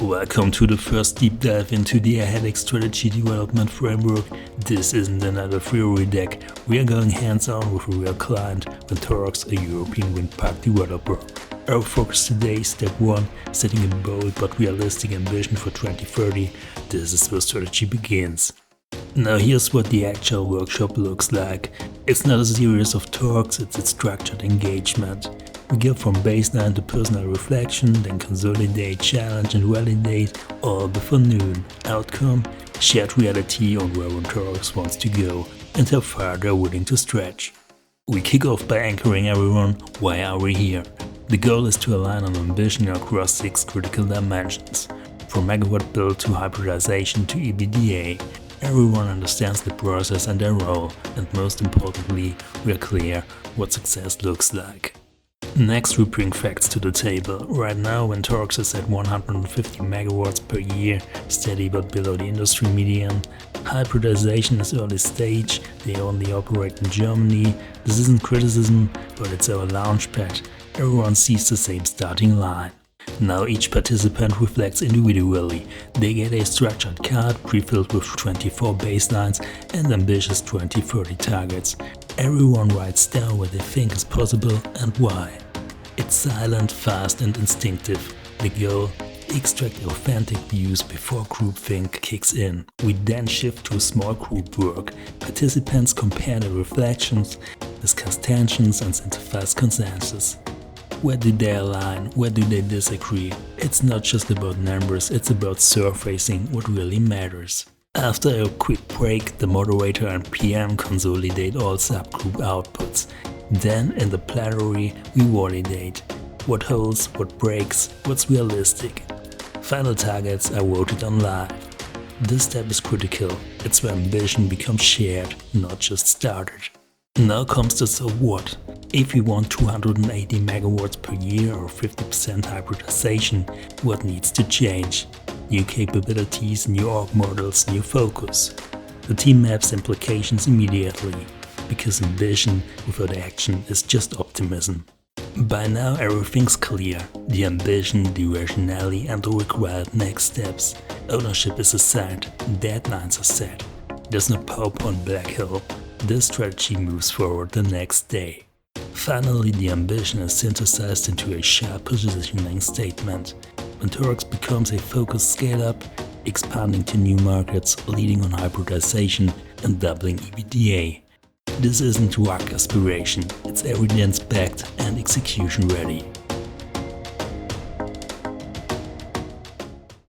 Welcome to the first deep dive into the Aheadyx Strategy Development Framework. This isn't another theory deck. We are going hands-on with a real client, Ventorrox, a European wind park developer. Our focus today is step 1, setting a bold but realistic ambition for 2030. This is where strategy begins. Now here's what the actual workshop looks like. It's not a series of talks, it's a structured engagement. We go from baseline to personal reflection, then consolidate, challenge and validate, all before noon. Outcome: shared reality on where Ventorrox wants to go and how far they're willing to stretch. We kick off by anchoring everyone. Why are we here? The goal is to align on ambition across 6 critical dimensions, from megawatt build to hybridization to EBITDA. Everyone understands the process and their role, and most importantly, we are clear what success looks like. Next, we bring facts to the table. Right now, Ventorrox is at 150 megawatts per year, steady but below the industry median. Hybridization is early stage, they only operate in Germany. This isn't criticism, but it's our launchpad. Everyone sees the same starting line. Now each participant reflects individually. They get a structured card pre-filled with 24 baselines and ambitious 2030 targets. Everyone writes down what they think is possible and why. It's silent, fast and instinctive. The goal: extract authentic views before groupthink kicks in. We then shift to small group work. Participants compare their reflections, discuss tensions and synthesize consensus. Where do they align? Where do they disagree? It's not just about numbers, it's about surfacing what really matters. After a quick break, the moderator and PM consolidate all subgroup outputs. Then, in the plenary, we validate what holds, what breaks, what's realistic. Final targets are voted on live. This step is critical. It's where ambition becomes shared, not just started. Now comes the so what. If we want 280 megawatts per year or 50% hybridization, what needs to change? New capabilities, new org models, new focus. The team maps implications immediately, because ambition without action is just optimism. By now everything's clear: the ambition, the rationale and the required next steps. Ownership is assigned, deadlines are set. There's no PowerPoint Black Hill. This strategy moves forward the next day. Finally, the ambition is synthesized into a sharp positioning statement. Ventorrox becomes a focused scale-up, expanding to new markets, leading on hybridization and doubling EBITDA. This isn't rock aspiration, it's evidence-backed and execution-ready.